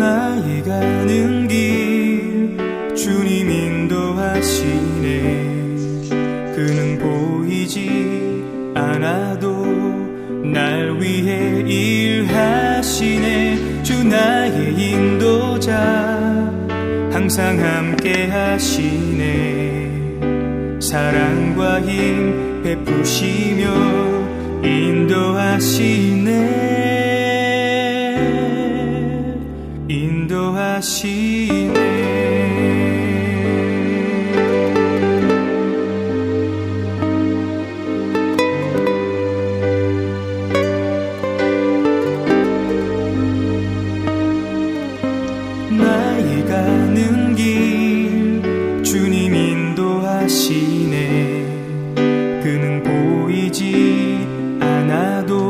나의 가는 길 주님 인도하시네. 그는 보이지 않아도 날 위해 일하시네. 주 나의 인도자 항상 함께 하시네. 사랑과 힘 베푸시며 인도하시네. 인도하시네. 나의 가는 길 주님 인도하시네. 그는 보이지 않아도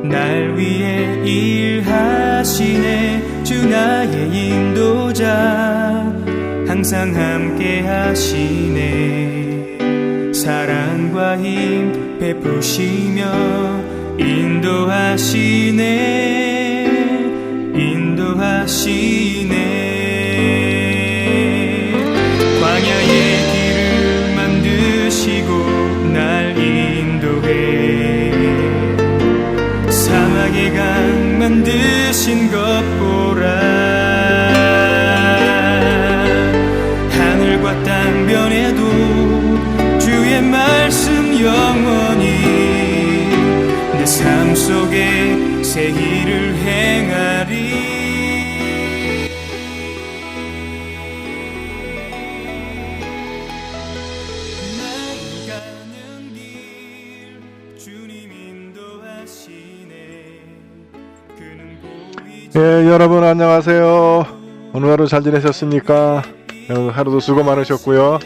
날 위해 일하시네. 주 나의 인도자 항상 함께 하시네. 사랑과 힘 베푸시며 인도하시네. 인도하시네. 광야의 길을 만드시고 날 인도해. 사막의 강 만드신 것 보라. 하늘과 땅 변해도 주의 말씀 영원히 내 삶 속에 새 일을 행하리. 나의 가는 길 주님 인도하시네. 그는 보이지. 예, 여러분 안녕하세요. 오늘 하루 잘 지내셨습니까? 하루도 수고 많으셨고요.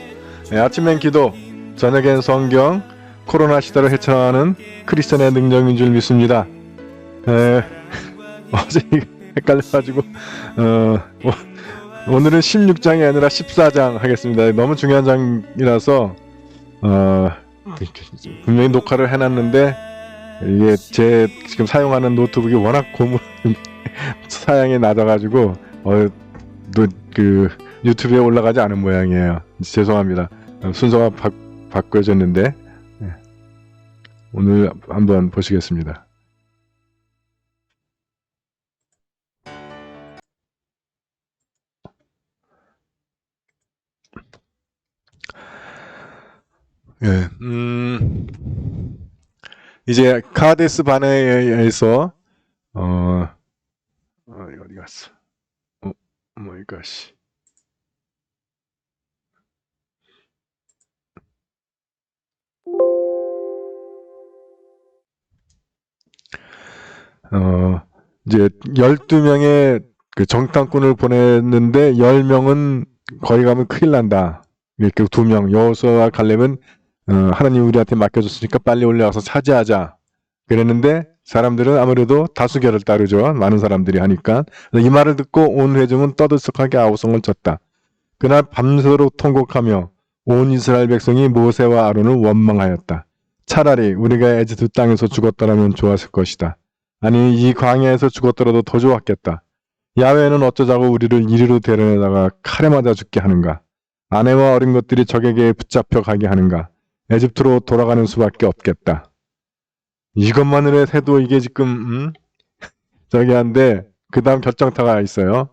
아침엔 기도, 저녁엔 성경, 코로나 시대를 헤쳐나가는 크리스천의 능력인 줄 믿습니다. 어제 헷갈려가지고 오늘은 16장이 아니라 14장 하겠습니다. 너무 중요한 장이라서 분명히 녹화를 해놨는데 이게 제 지금 사용하는 노트북이 워낙 고무 사양이 낮아가지고 유튜브에 올라가지 않은 모양이에요. 죄송합니다. 순서가 바꿔졌는데 오늘 한번 보시겠습니다. 예, 이제 카데스 바네아에서 어디 갔어? 이것이 이제 12명의 그 정탐꾼을 보냈는데 10명은 거기 가면 큰일 난다. 이렇게 2명 여호수아와 갈렙은 하나님 우리한테 맡겨줬으니까 빨리 올라가서 차지하자 그랬는데 사람들은 아무래도 다수결을 따르죠. 많은 사람들이 하니까. 이 말을 듣고 온 회중은 떠들썩하게 아우성을 쳤다. 그날 밤새도록 통곡하며 온 이스라엘 백성이 모세와 아론을 원망하였다. 차라리 우리가 에집트 땅에서 죽었더라면 좋았을 것이다. 아니 이 광야에서 죽었더라도 더 좋았겠다. 야훼는 어쩌자고 우리를 이리로 데려다가 칼에 맞아 죽게 하는가. 아내와 어린 것들이 적에게 붙잡혀 가게 하는가. 에집트로 돌아가는 수밖에 없겠다. 이것만으로 해도 이게 지금 저기 한데 그 다음 결정타가 있어요.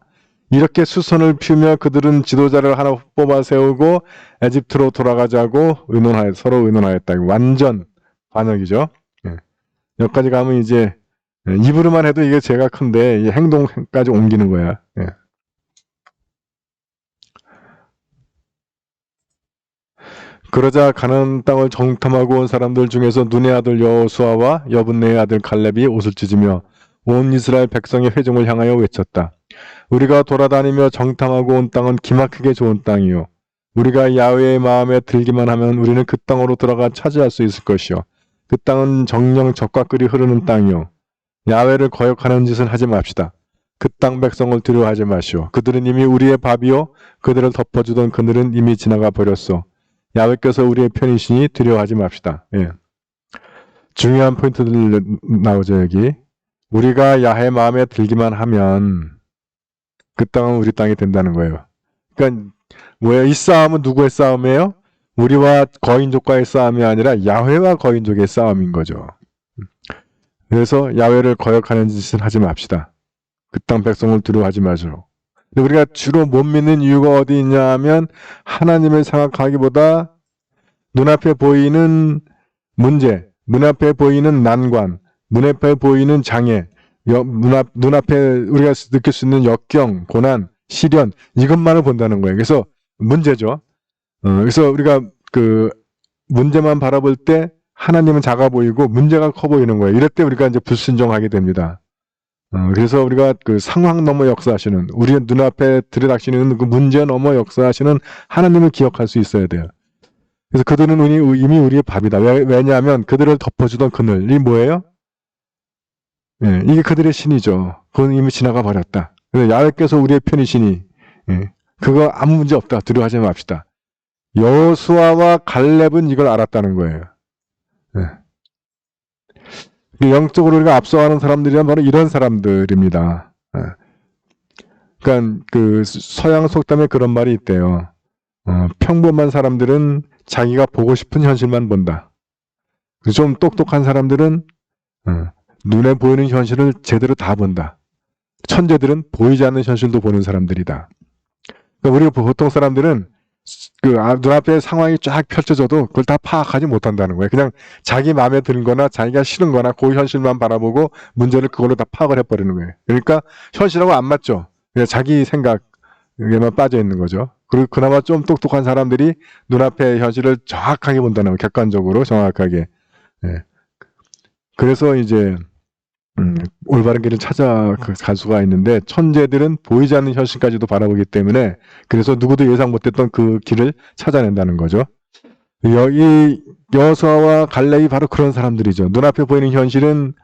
이렇게 수선을 피우며 그들은 지도자를 하나 뽑아 세우고 에집트로 돌아가자고 서로 의논하였다. 완전 반역이죠. 여기까지 가면 이제 입으로만 해도 이게 죄가 큰데 이 행동까지 옮기는 거야. 그러자 가나안 땅을 정탐하고 온 사람들 중에서 눈의 아들 여호수아와 여분네의 아들 갈렙이 옷을 찢으며 온 이스라엘 백성의 회중을 향하여 외쳤다. 우리가 돌아다니며 정탐하고 온 땅은 기막히게 좋은 땅이요. 우리가 야훼의 마음에 들기만 하면 우리는 그 땅으로 들어가 차지할 수 있을 것이요. 그 땅은 정령 젖과 꿀이 흐르는 땅이요. 야훼를 거역하는 짓을 하지 맙시다. 그 땅 백성을 두려워하지 마시오. 그들은 이미 우리의 밥이요. 그들을 덮어주던 그들은 이미 지나가 버렸소. 야훼께서 우리의 편이시니 두려워하지 맙시다. 중요한 포인트들 나오죠 여기. 우리가 야훼 마음에 들기만 하면 그 땅은 우리 땅이 된다는 거예요. 그러니까 뭐야, 이 싸움은 누구의 싸움이에요? 우리와 거인족과의 싸움이 아니라 야훼와 거인족의 싸움인 거죠. 그래서 야훼를 거역하는 짓을 하지 맙시다. 그 땅 백성을 두려워하지 마시오. 우리가 주로 못 믿는 이유가 어디 있냐 하면 하나님을 생각하기보다 눈앞에 보이는 문제, 눈앞에 보이는 난관, 눈앞에 보이는 장애, 눈앞에 우리가 느낄 수 있는 역경, 고난, 시련, 이것만을 본다는 거예요. 그래서 문제죠. 그래서 우리가 그 문제만 바라볼 때 하나님은 작아 보이고 문제가 커 보이는 거예요. 이럴 때 우리가 이제 불순종하게 됩니다. 그래서 우리가 그 상황 넘어 역사하시는, 우리 눈앞에 들이닥치는 그 문제 넘어 역사하시는 하나님을 기억할 수 있어야 돼요. 그래서 그들은 이미 우리의 밥이다. 왜냐하면 그들을 덮어주던 그늘이 뭐예요? 예, 이게 그들의 신이죠. 그건 이미 지나가 버렸다. 그래서 야훼께서 우리의 편이시니, 예, 그거 아무 문제 없다. 두려워하지 맙시다. 여호수아와 갈렙은 이걸 알았다는 거예요. 예. 영적으로 우리가 앞서가는 사람들이란 바로 이런 사람들입니다. 예. 그러니까 그 서양 속담에 그런 말이 있대요. 평범한 사람들은 자기가 보고 싶은 현실만 본다. 좀 똑똑한 사람들은 눈에 보이는 현실을 제대로 다 본다. 천재들은 보이지 않는 현실도 보는 사람들이다. 그러니까 우리가 보통 사람들은 그 눈앞에 상황이 쫙 펼쳐져도 그걸 다 파악하지 못한다는 거예요. 그냥 자기 마음에 드는 거나 자기가 싫은 거나 그 현실만 바라보고 문제를 그걸로 다 파악을 해버리는 거예요. 그러니까 현실하고 안 맞죠. 그냥 자기 생각에만 빠져 있는 거죠. 그리고 그나마 좀 똑똑한 사람들이 눈앞의 현실을 정확하게 본다는 거예요. 객관적으로 정확하게. 예. 그래서 이제 올바른 길을 찾아갈 수가 있는데, 천재들은 보이지 않는 현실까지도 바라보기 때문에 그래서 누구도 예상 못했던 그 길을 찾아낸다는 거죠. 여기 여호수아와 갈렙이 바로 그런 사람들이죠. 눈앞에 보이는 현실은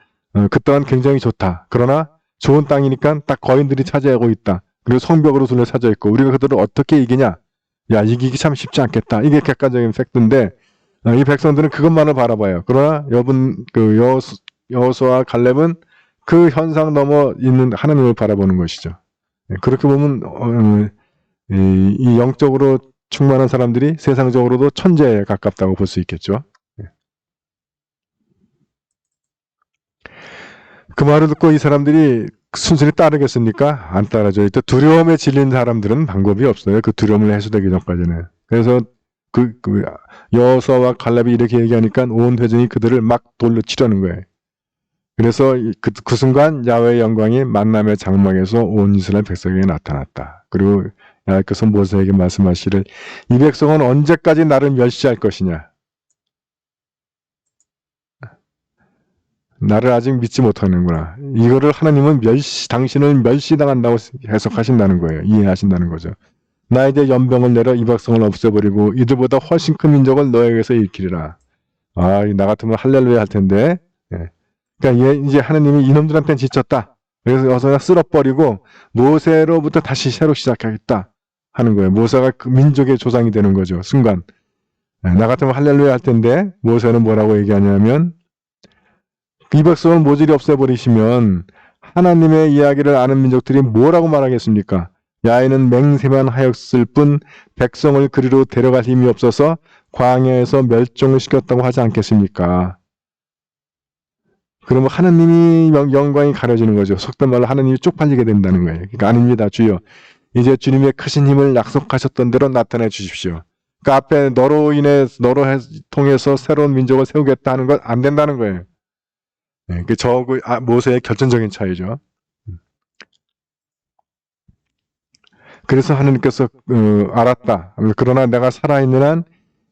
그 땅은 굉장히 좋다. 그러나 좋은 땅이니까 딱 거인들이 차지하고 있다. 그리고 성벽으로 둘러싸여 있고 우리가 그들을 어떻게 이기냐? 야, 이기기 참 쉽지 않겠다. 이게 객관적인 팩트인데 이 백성들은 그것만을 바라봐요. 그러나 여호수아와 갈렙은 그 현상 넘어 있는 하나님을 바라보는 것이죠. 그렇게 보면 이 영적으로 충만한 사람들이 세상적으로도 천재에 가깝다고 볼 수 있겠죠. 그 말을 듣고 이 사람들이 순순히 따르겠습니까? 안 따라줘요. 또 두려움에 질린 사람들은 방법이 없어요. 그 두려움을 해소되기 전까지는. 그래서 여호수아와 갈렙이 이렇게 얘기하니까 온 회중이 그들을 막 돌로 치려는 거예요. 그래서 그 순간 야훼의 영광이 만남의 장막에서 온 이스라엘 백성에게 나타났다. 그리고 야훼께서 모세에게 말씀하시를, 이 백성은 언제까지 나를 멸시할 것이냐? 나를 아직 믿지 못하는구나. 이거를 하나님은 당신을 멸시당한다고 해석하신다는 거예요. 이해하신다는 거죠. 나 이제 연병을 내려 이 백성을 없애버리고 이들보다 훨씬 큰 민족을 너에게서 일으키리라. 나 같으면 할렐루야 할 텐데. 예. 그러니까 이제 하나님이 이놈들한테는 지쳤다. 그래서 어서 쓸어버리고 모세로부터 다시 새로 시작하겠다 하는 거예요. 모세가 그 민족의 조상이 되는 거죠. 순간. 나 같으면 할렐루야 할 텐데 모세는 뭐라고 얘기하냐면, 이 백성을 모조리 없애버리시면 하나님의 이야기를 아는 민족들이 뭐라고 말하겠습니까? 야훼는 맹세만 하였을 뿐 백성을 그리로 데려갈 힘이 없어서 광야에서 멸종을 시켰다고 하지 않겠습니까? 그러면 하나님이 영광이 가려지는 거죠. 속된 말로 하나님이 쪽팔리게 된다는 거예요. 그러니까 아닙니다, 주여. 이제 주님의 크신 힘을 약속하셨던 대로 나타내 주십시오. 그 앞에 너로 통해서 새로운 민족을 세우겠다 하는 건 안 된다는 거예요. 네, 모세의 결정적인 차이죠. 그래서 하나님께서 알았다. 그러나 내가 살아있는 한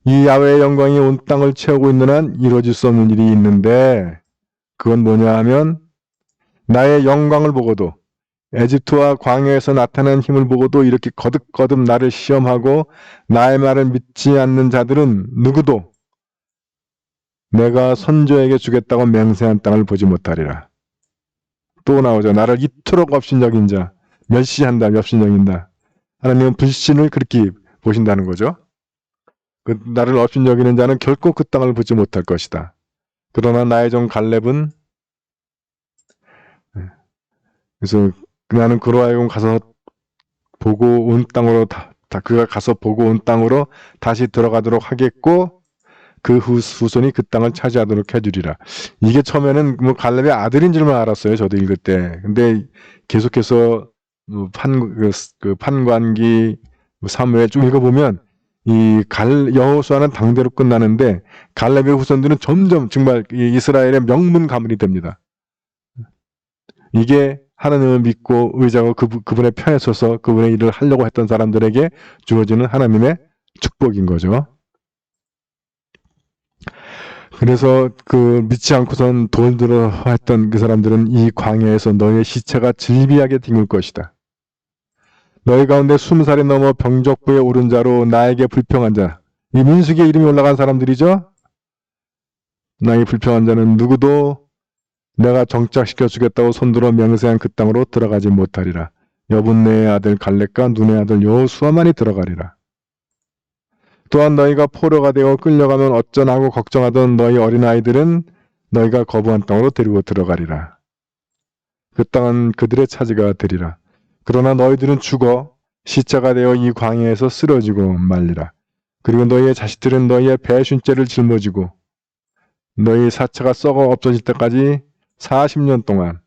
이 야훼의 영광이 온 땅을 채우고 있는 한 이루어질 수 없는 일이 있는데, 그건 뭐냐 하면 나의 영광을 보고도, 에집트와 광야에서 나타난 힘을 보고도 이렇게 거듭거듭 나를 시험하고 나의 말을 믿지 않는 자들은 누구도 내가 선조에게 주겠다고 맹세한 땅을 보지 못하리라. 또 나오죠. 나를 이토록 업신여긴 자, 멸시한다, 업신여긴다. 하나님은 불신을 그렇게 보신다는 거죠. 나를 업신여기는 자는 결코 그 땅을 보지 못할 것이다. 그러나 나의 종 갈렙은, 그래서 나는 그로 하여금 가서 보고 온 땅으로 그가 가서 보고 온 땅으로 다시 들어가도록 하겠고 그 후손이 그 땅을 차지하도록 해주리라. 이게 처음에는 뭐 갈렙의 아들인 줄만 알았어요. 저도 읽을 때. 근데 계속해서 판관기 사무엘 쭉 읽어보면 여호수아는 당대로 끝나는데 갈렙의 후손들은 점점 정말 이스라엘의 명문 가문이 됩니다. 이게 하나님을 믿고 의지하고 그분의 편에 서서 그분의 일을 하려고 했던 사람들에게 주어지는 하나님의 축복인 거죠. 그래서 믿지 않고선 돌들어 했던 그 사람들은 이 광야에서 너희의 시체가 질비하게 뒹굴 것이다. 너희 가운데 20살이 넘어 병족부에 오른 자로 나에게 불평한 자. 이 민수기에 이름이 올라간 사람들이죠. 나에게 불평한 자는 누구도 내가 정착시켜 주겠다고 손들어 맹세한 그 땅으로 들어가지 못하리라. 여분네의 아들 갈렙과 눈의 아들 여호수아만이 들어가리라. 또한 너희가 포로가 되어 끌려가면 어쩌나고 걱정하던 너희 어린아이들은 너희가 거부한 땅으로 데리고 들어가리라. 그 땅은 그들의 차지가 되리라. 그러나 너희들은 죽어 시체가 되어 이 광야에서 쓰러지고 말리라. 그리고 너희의 자식들은 너희의 배순죄를 짊어지고 너희 사체가 썩어 없어질 때까지 40년 동안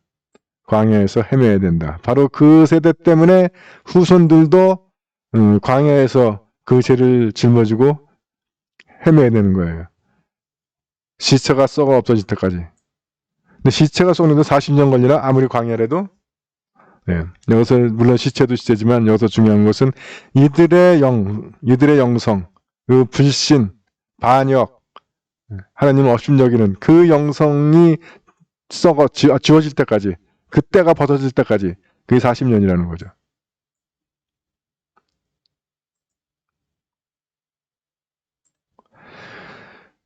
광야에서 헤매야 된다. 바로 그 세대 때문에 후손들도 광야에서 그 죄를 짊어지고 헤매야 되는 거예요. 시체가 썩어 없어질 때까지. 근데 시체가 썩는데 40년 걸리나? 아무리 광야라도? 네. 여기서 물론 시체도 시체지만 여기서 중요한 것은 이들의 영성, 그 불신, 반역, 하나님을 업신여기는 그 영성이 썩어 지워질 때까지, 그때가 벗어질 때까지 그게 40년이라는 거죠.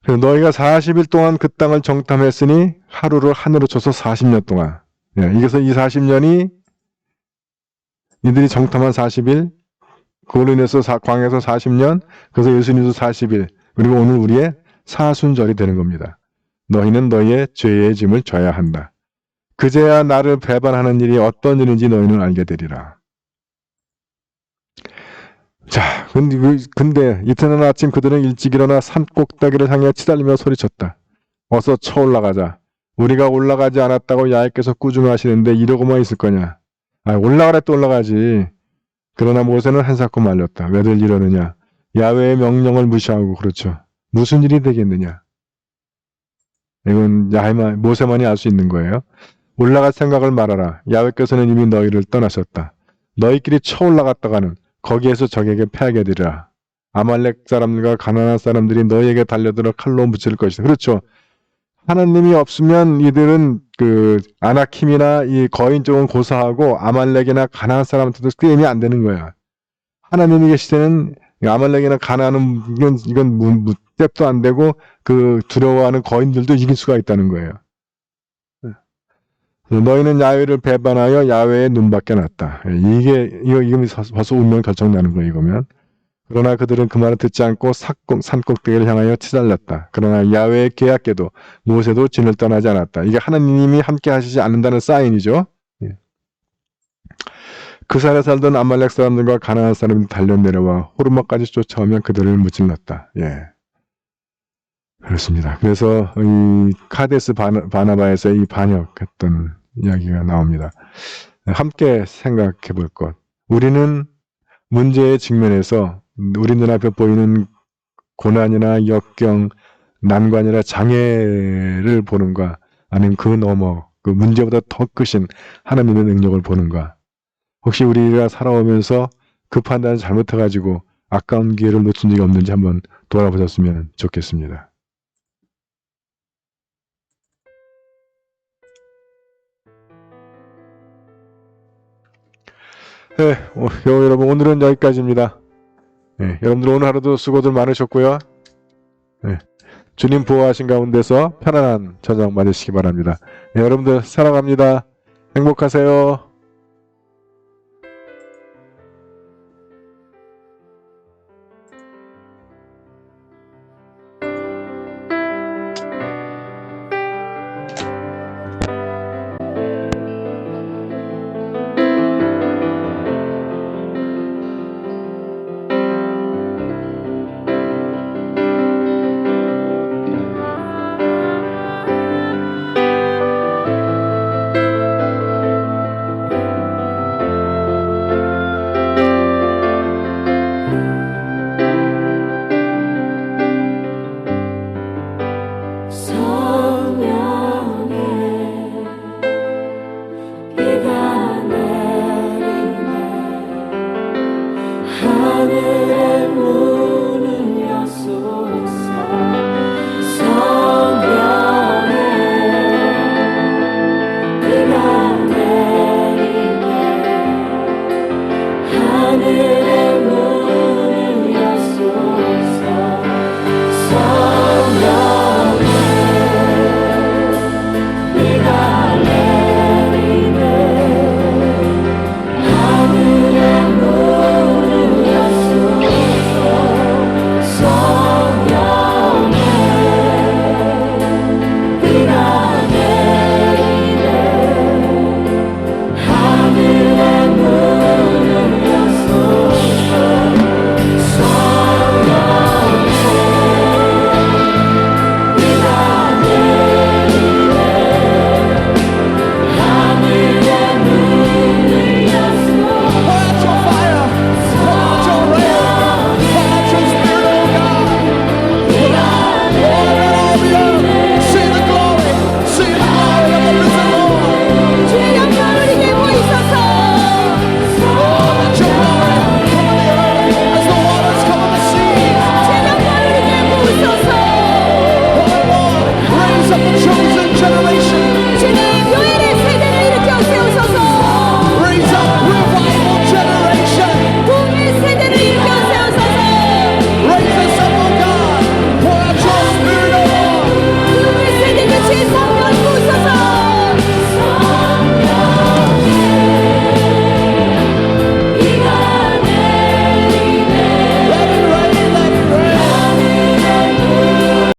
너희가 40일 동안 그 땅을 정탐했으니 하루를 하늘로 쳐서 40년 동안. 이래서 이 40년이 이들이 정탐한 40일, 그걸로 인해서 광야에서 40년, 그래서 예수님도 40일, 그리고 오늘 우리의 사순절이 되는 겁니다. 너희는 너희의 죄의 짐을 져야 한다. 그제야 나를 배반하는 일이 어떤 일인지 너희는 알게 되리라. 자, 근데 이튿날 아침 그들은 일찍 일어나 산 꼭대기를 향해 치달리며 소리쳤다. 어서 쳐 올라가자. 우리가 올라가지 않았다고 야훼께서 꾸중하시는데 이러고만 있을 거냐. 올라가라 또 올라가지. 그러나 모세는 한사코 말렸다. 왜들 이러느냐. 야훼의 명령을 무시하고 그렇죠. 무슨 일이 되겠느냐. 이건 모세만이 알 수 있는 거예요. 올라갈 생각을 말하라. 야훼께서는 이미 너희를 떠나셨다. 너희끼리 쳐 올라갔다가는 거기에서 적에게 패하게 되리라. 아말렉 사람들과 가나안 사람들이 너희에게 달려들어 칼로 무찔 것이다. 그렇죠. 하나님이 없으면 이들은 아나킴이나 이 거인 쪽은 고사하고 아말렉이나 가나안 사람한테도 게임이 안 되는 거야. 하나님이 계실 때는 아말렉이나 가나안은 이건 잽도 안 되고 두려워하는 거인들도 이길 수가 있다는 거예요. 너희는 야훼를 배반하여 야훼의 눈밖에 났다. 이게 벌써 운명 결정나는 거예요, 이거면. 그러나 그들은 그 말을 듣지 않고 산꼭대기를 향하여 치달렸다. 그러나 야훼의 계약궤도 모세도 진을 떠나지 않았다. 이게 하나님이 함께 하시지 않는다는 사인이죠. 그 산에 살던 아말렉 사람들과 가나안 사람들이 달려내려와 호르마까지 쫓아오면 그들을 무찔렀다. 그렇습니다. 그래서 이 카데스 바나바에서 이 반역했던 이야기가 나옵니다. 함께 생각해 볼 것. 우리는 문제의 직면에서 우리 눈앞에 보이는 고난이나 역경, 난관이나 장애를 보는가, 아니면 그 너머, 그 문제보다 더 크신 하나님의 능력을 보는가. 혹시 우리가 살아오면서 그 판단을 잘못해가지고 아까운 기회를 놓친 적이 없는지 한번 돌아보셨으면 좋겠습니다. 네, 여러분 오늘은 여기까지입니다. 여러분들 오늘 하루도 수고들 많으셨고요. 주님 보호하신 가운데서 편안한 저녁 맞으시기 바랍니다. 여러분들 사랑합니다. 행복하세요.